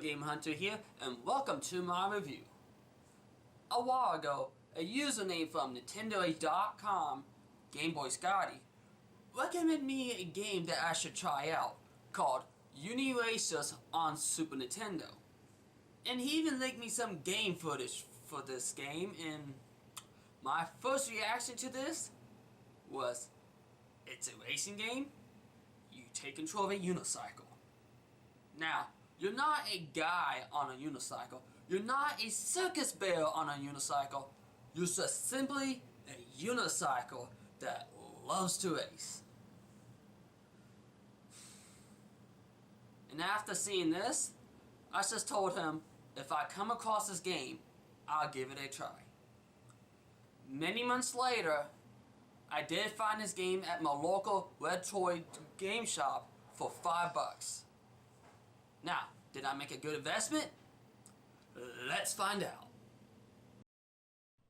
Game Hunter here, and welcome to my review. A while ago, a username from Nintendo.com, Game Boy Scotty, recommended me a game that I should try out, called Uniracers on Super Nintendo. And he even linked me some game footage for this game, and my first reaction to this was, it's a racing game, you take control of a unicycle. Now, you're not a guy on a unicycle, you're not a circus bear on a unicycle, you're just simply a unicycle that loves to race. And after seeing this, I just told him, if I come across this game, I'll give it a try. Many months later, I did find this game at my local Red Toy game shop for $5. Now, did I make a good investment? Let's find out.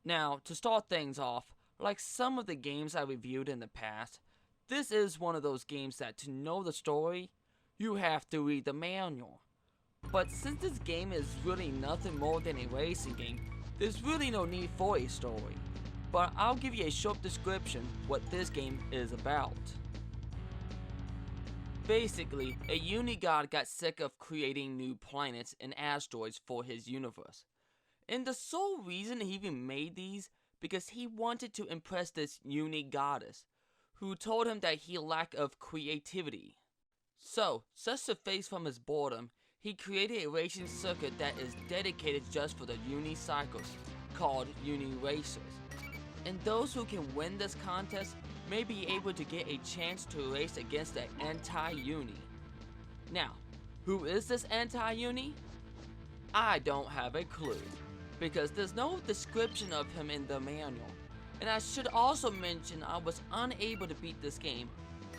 Now, to start things off, like some of the games I reviewed in the past, this is one of those games that to know the story, you have to read the manual. But since this game is really nothing more than a racing game, there's really no need for a story. But I'll give you a short description what this game is about. Basically, a Unigod got sick of creating new planets and asteroids for his universe. And the sole reason he even made these, because he wanted to impress this Unigoddess, who told him that he lacked of creativity. So, just to face from his boredom, he created a racing circuit that is dedicated just for the unicycles, called Uniracers. And those who can win this contest may be able to get a chance to race against the anti-uni. Now, who is this anti-uni? I don't have a clue, because there's no description of him in the manual. And I should also mention I was unable to beat this game,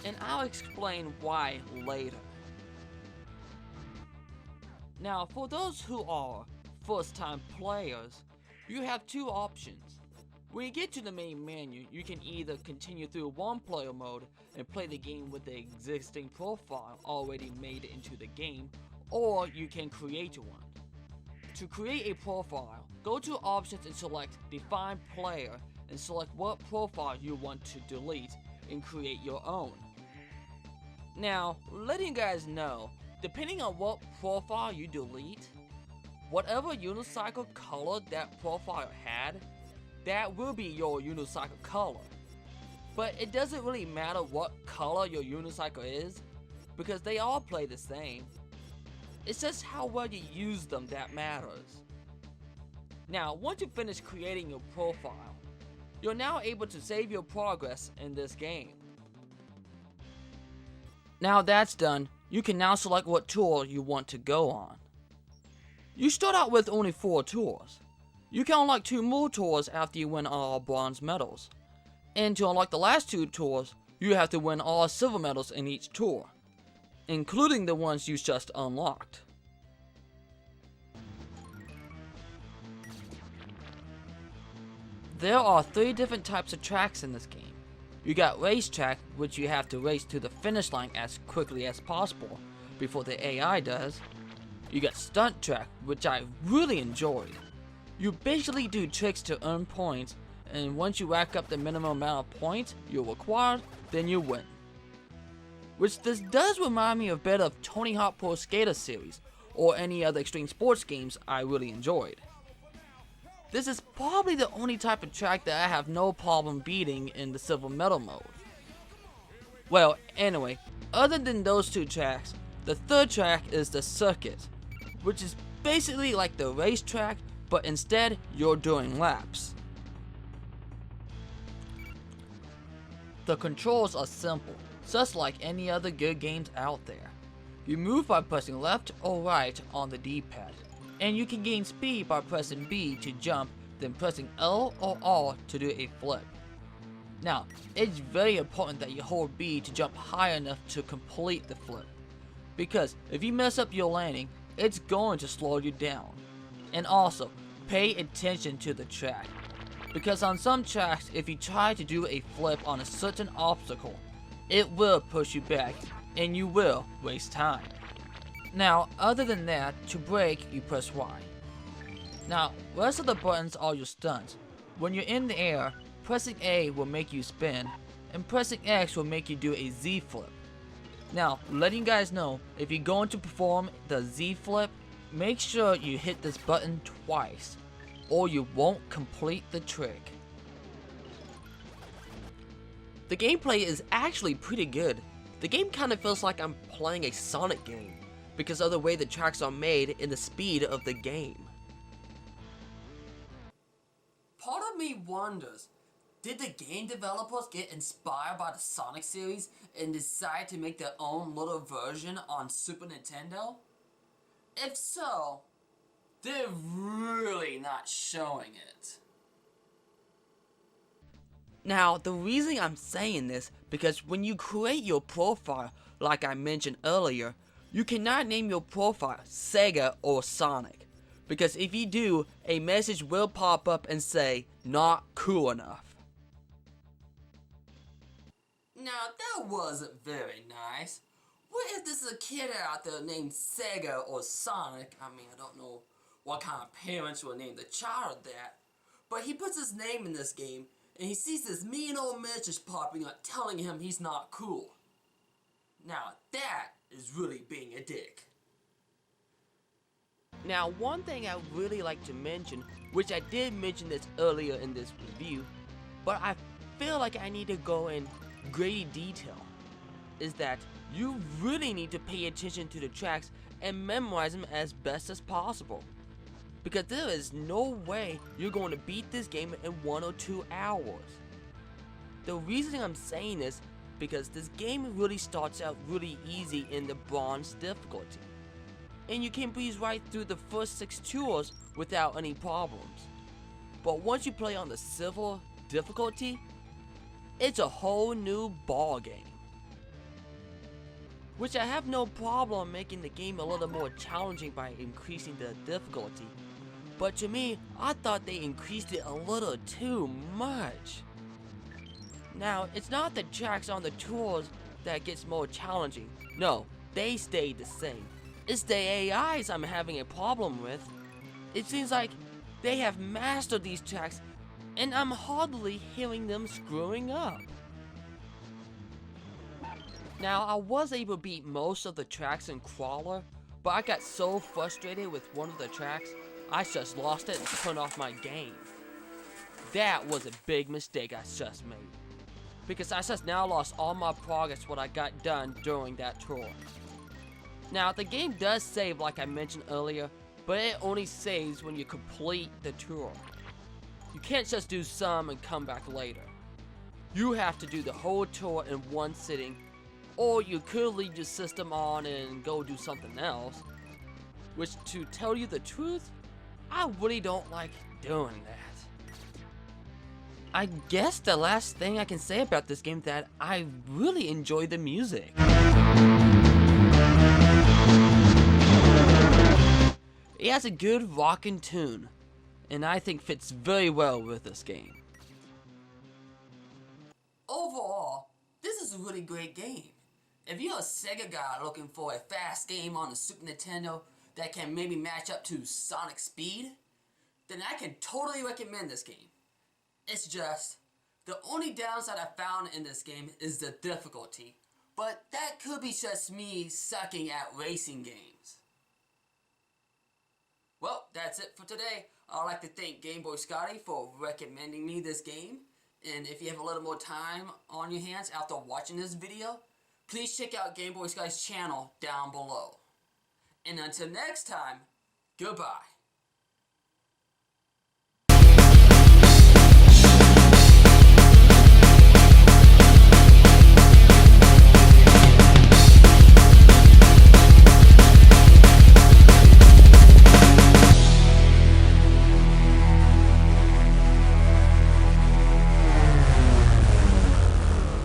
and I'll explain why later. Now, for those who are first-time players, you have two options. When you get to the main menu, you can either continue through one-player mode and play the game with the existing profile already made into the game, or you can create one. To create a profile, go to Options and select Define Player and select what profile you want to delete and create your own. Now, letting you guys know, depending on what profile you delete, whatever unicycle color that profile had, that will be your unicycle color. But it doesn't really matter what color your unicycle is, because they all play the same. It's just how well you use them that matters. Now, once you finish creating your profile, you're now able to save your progress in this game. Now that's done, you can now select what tour you want to go on. You start out with only 4 tours. You can unlock 2 more tours after you win all bronze medals. And to unlock the last 2 tours, you have to win all silver medals in each tour, including the ones you just unlocked. There are 3 different types of tracks in this game. You got racetrack, which you have to race to the finish line as quickly as possible before the AI does. You got stunt track, which I really enjoyed. You basically do tricks to earn points, and once you rack up the minimum amount of points you're required, then you win. Which this does remind me a bit of Tony Hawk Pro Skater series, or any other extreme sports games I really enjoyed. This is probably the only type of track that I have no problem beating in the silver medal mode. Well, anyway, other than those 2 tracks, the 3rd track is the circuit, which is basically like the racetrack, but instead you're doing laps. The controls are simple, just like any other good games out there. You move by pressing left or right on the D-pad, and you can gain speed by pressing B to jump, then pressing L or R to do a flip. Now, it's very important that you hold B to jump high enough to complete the flip, because if you mess up your landing, it's going to slow you down. And also, pay attention to the track, because on some tracks, if you try to do a flip on a certain obstacle, it will push you back and you will waste time. Now, other than that, to brake, you press Y. Now, rest of the buttons are your stunts. When you're in the air, pressing A will make you spin, and pressing X will make you do a Z flip. Now, letting you guys know, if you're going to perform the Z flip, make sure you hit this button twice, or you won't complete the trick. The gameplay is actually pretty good. The game kind of feels like I'm playing a Sonic game, because of the way the tracks are made and the speed of the game. Part of me wonders, did the game developers get inspired by the Sonic series and decide to make their own little version on Super Nintendo? If so, they're really not showing it. Now, the reason I'm saying this, because when you create your profile, like I mentioned earlier, you cannot name your profile Sega or Sonic. Because if you do, a message will pop up and say, not cool enough. Now, that wasn't very nice. What if there's a kid out there named Sega or Sonic? I mean, I don't know what kind of parents will name the child that. But he puts his name in this game, and he sees this mean old message popping up telling him he's not cool. Now, that is really being a dick. Now, one thing I really like to mention, which I did mention this earlier in this review, but I feel like I need to go in great detail, is that you really need to pay attention to the tracks and memorize them as best as possible. Because there is no way you're going to beat this game in 1 or 2 hours. The reason I'm saying this, because this game really starts out really easy in the bronze difficulty. And you can breeze right through the first 6 tours without any problems. But once you play on the silver difficulty, it's a whole new ball game. Which I have no problem making the game a little more challenging by increasing the difficulty. But to me, I thought they increased it a little too much. Now, it's not the tracks on the tours that gets more challenging. No, they stayed the same. It's the AIs I'm having a problem with. It seems like they have mastered these tracks, and I'm hardly hearing them screwing up. Now, I was able to beat most of the tracks in Crawler, but I got so frustrated with one of the tracks, I just lost it and turned off my game. That was a big mistake I just made, because I just now lost all my progress what I got done during that tour. Now, the game does save like I mentioned earlier, but it only saves when you complete the tour. You can't just do some and come back later. You have to do the whole tour in one sitting, or you could leave your system on and go do something else. Which, to tell you the truth, I really don't like doing that. I guess the last thing I can say about this game is that I really enjoy the music. It has a good rockin' tune, and I think fits very well with this game. Overall, this is a really great game. If you're a Sega guy looking for a fast game on the Super Nintendo that can maybe match up to Sonic speed, then I can totally recommend this game. It's just, the only downside I found in this game is the difficulty, but that could be just me sucking at racing games. Well, that's it for today. I'd like to thank Game Boy Scotty for recommending me this game. And if you have a little more time on your hands after watching this video, please check out Game Boy Scotty's channel down below. And until next time, goodbye.